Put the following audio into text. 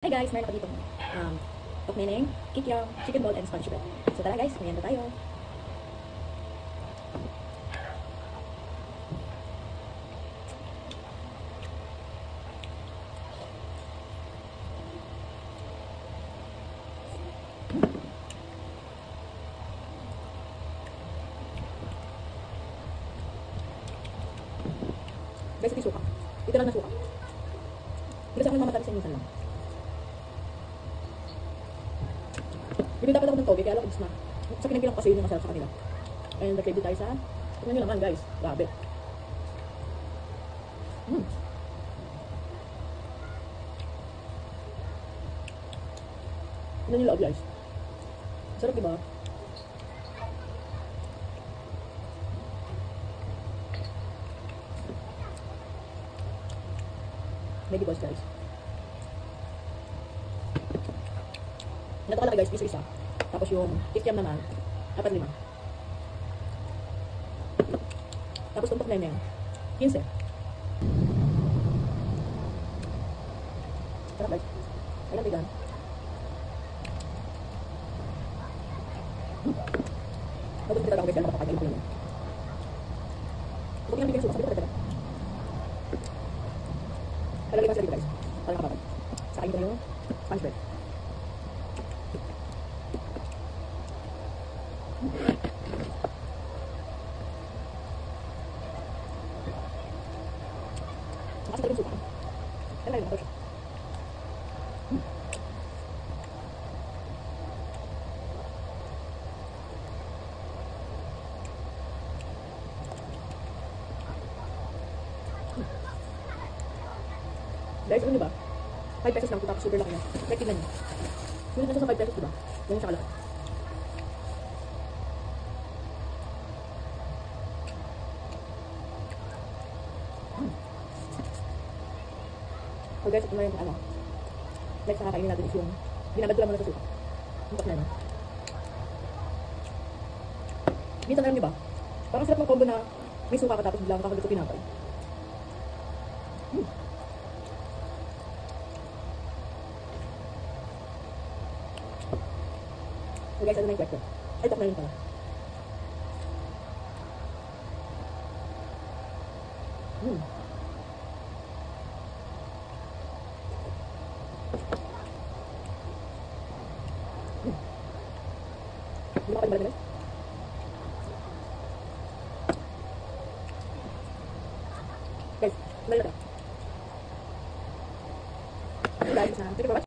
Hi guys, meron ako dito tukmeneng, kikyam, chicken ball, and sponge bread. So tara guys, mayanda tayo. Guys, ito yung suka. Ito lang na suka. Hindi kasi ako mamatalis sa minsan lang. Bili dapat ako ng toge, kaya alam ko mas sa pinagbilang kasi yun yung masarap sa kanila. And nag-ready tayo sa, tignan nyo naman guys, grabe. Tignan nyo loob guys. Sarap diba? Medyo boss guys. Ito kalaki guys, piso isa. Tapos yung kikiam naman, 4-5. Tapos tumpok na yun, 15. Sarap guys. Ayan, bigan. Matulog kita ako guys, alam ko kakain ko yun. Bukin ang bigan suka, sabi ko talaga. Kalagay ko sila dito guys, para nakapagod. Sa akin ko yung sponge bread. Masih terus suka. Kan lagi terus. Guys, ano ba? 5 pesos lang ito, tapos super laki na. Like, tignan nyo. Yun na sa 5 pesos, diba? Yan yung sa kalaki. So guys, ito na yung ano. Next na kakainin natin is yung binabad ko lang muna sa suka. Yung tak na yun. Minsan alam nyo ba? Parang sarap ng combo na may suka ka tapos biglang kakagat ko pinapay. So guys, ano na yung kwek ko? Ay, tak na yun pala. Hindi mo kapag guys. Guys, malala.